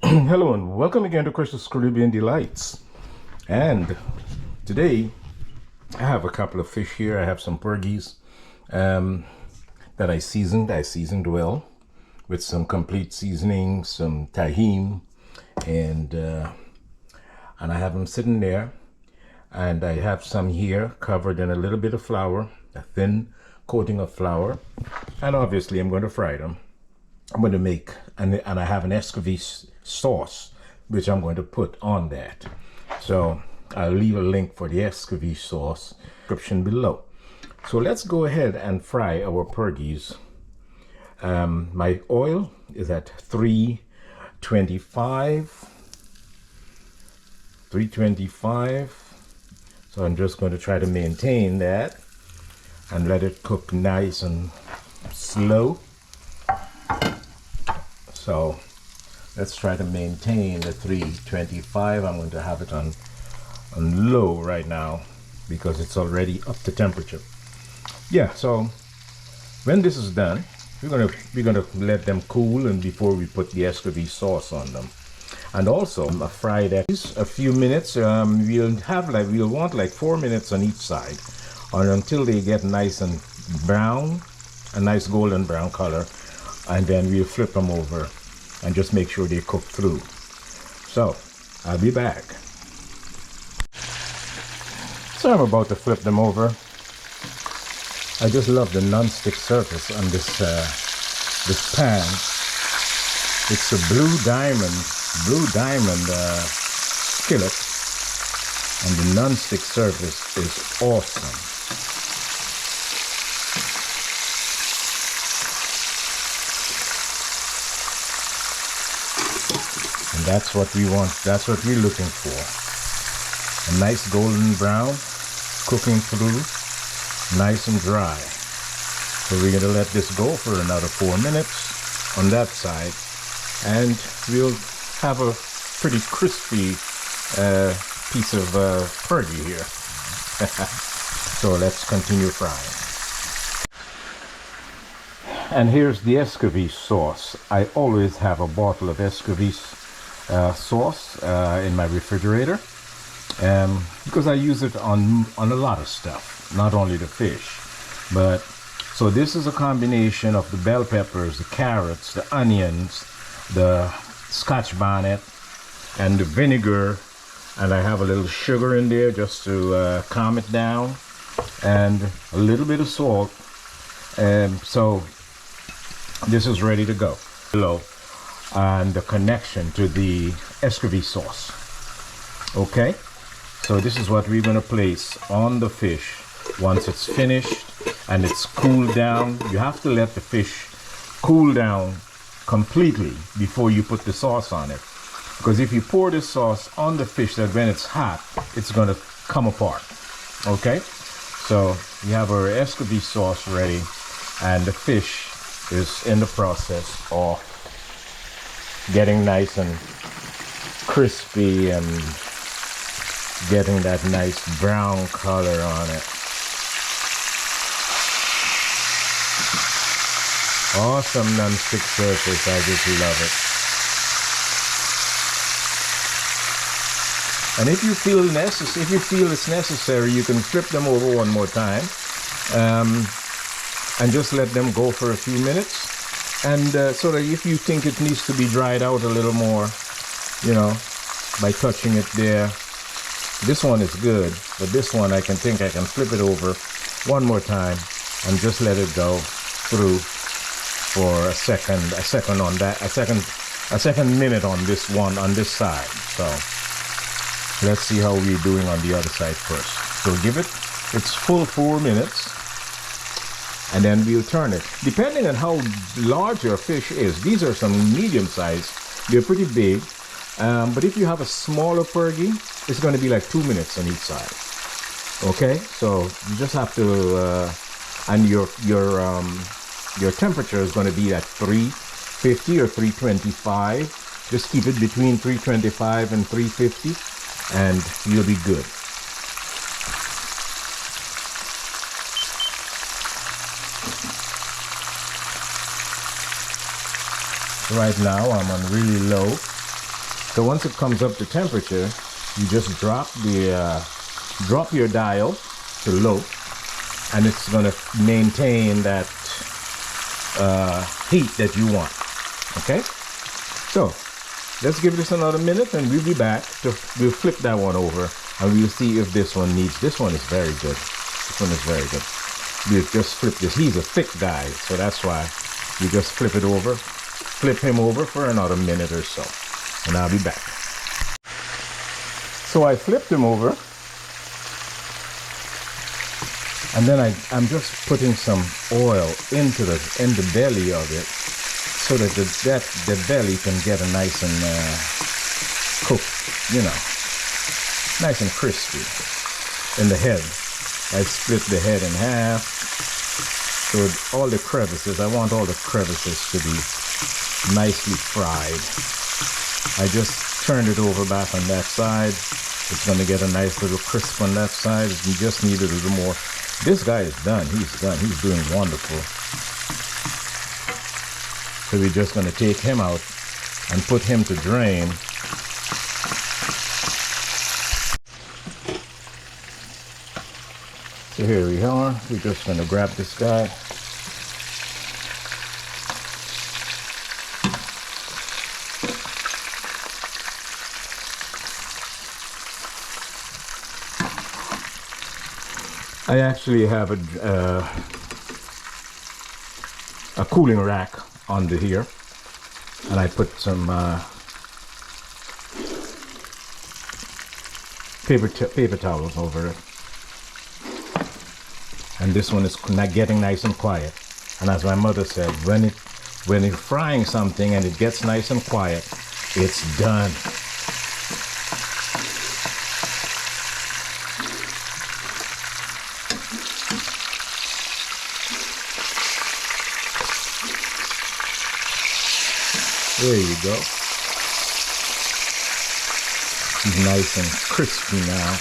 Hello and welcome again to Crystal's Caribbean Delights. And today I have a couple of fish here. I have some porgies that I seasoned. I seasoned well with some complete seasoning, some Tajin, and I have them sitting there. And I have some here covered in a little bit of flour, a thin coating of flour, and obviously I'm going to fry them. I'm going to make, and I have an Escovitch sauce, which I'm going to put on that. So I'll leave a link for the Escovitch sauce description below. So let's go ahead and fry our porgies. My oil is at 325. So I'm just going to try to maintain that and let it cook nice and slow. So let's try to maintain the 325. I'm going to have it on low right now because it's already up to temperature. Yeah, so when this is done, we're gonna let them cool, and before we put the Escovitch sauce on them. And also fry that a few minutes. We'll want like 4 minutes on each side, or until they get nice and brown, a nice golden brown color, and then we'll flip them over and just make sure they cook through. So I'll be back. So I'm about to flip them over. I just love the non-stick surface on this this pan. It's a blue diamond skillet, and the non-stick surface is awesome. And that's what we want. That's what we're looking for. A nice golden brown, cooking through, nice and dry. So we're going to let this go for another 4 minutes on that side, and we'll have a pretty crispy piece of porgy here. So let's continue frying. And here's the Escovitch sauce. I always have a bottle of Escovitch sauce in my refrigerator because I use it on a lot of stuff, not only the fish. But so this is a combination of the bell peppers, the carrots, the onions, the Scotch bonnet, and the vinegar, and I have a little sugar in there just to calm it down, and a little bit of salt. So this is ready to go below, and the connection to the Escovitch sauce. Okay, so this is what we're going to place on the fish once it's finished and it's cooled down. You have to let the fish cool down completely before you put the sauce on it, because if you pour this sauce on the fish, that when it's hot, it's going to come apart. Okay, so we have our Escovitch sauce ready, and the fish is in the process of getting nice and crispy and getting that nice brown color on it. Awesome non-stick surface. I just love it. And if you feel it's necessary, you can flip them over one more time, and just let them go for a few minutes. And so that if you think it needs to be dried out a little more, you know, by touching it there. This one is good, but this one I can flip it over one more time and just let it go through for a second minute on this one, on this side. So let's see how we're doing on the other side first. So give it its full 4 minutes, and then we'll turn it. Depending on how large your fish is, these are some medium size. They're pretty big. But if you have a smaller porgy, it's going to be like 2 minutes on each side. Okay, so you just have to, and your temperature is going to be at 350 or 325. Just keep it between 325 and 350, and you'll be good. Right now I'm on really low, So once it comes up to temperature, you just drop your dial to low, and it's going to maintain that heat that you want. Okay, so let's give this another minute, and we'll be back. We'll flip that one over, and we'll see if this one needs. This one is very good. This one is very good. We'll just flip this. He's a thick guy, so that's why we just flip it over. Flip him over for another minute or so, and I'll be back. So I flipped him over, and then I'm just putting some oil in the belly of it, so that the belly can get a nice and cooked, you know, nice and crispy. In the head, I split the head in half, so all the crevices. I want all the crevices to be nicely fried. I just turned it over back on that side. It's going to get a nice little crisp on that side. You just need a little more. This guy is done. He's done. He's doing wonderful. So we're just going to take him out and put him to drain. So here we are. We're just going to grab this guy. I actually have a cooling rack under here, and I put some paper towels over it. And this one is not getting nice and quiet. And as my mother said, when you're frying something and it gets nice and quiet, it's done. There you go. He's nice and crispy now.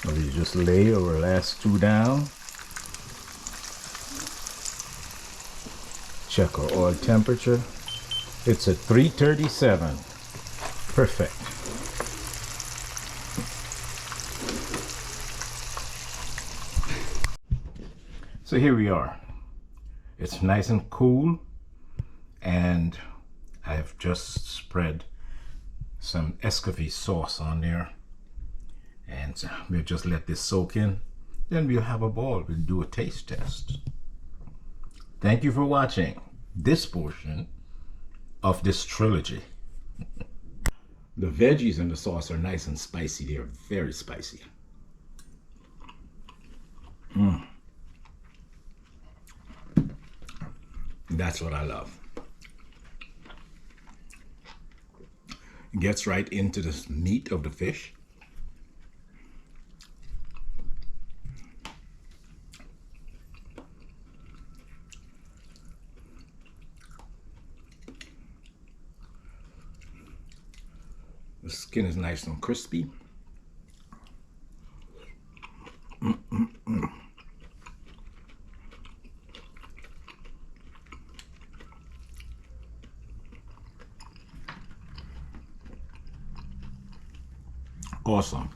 We just lay our last two down. Check our oil temperature. It's at 337. Perfect. So here we are. It's nice and cool, and I've just spread some Escovitch sauce on there. And we'll just let this soak in. Then we'll have a ball. We'll do a taste test. Thank you for watching this portion of this trilogy. The veggies in the sauce are nice and spicy. They're very spicy. That's what I love. It gets right into the meat of the fish. The skin is nice and crispy. Awesome.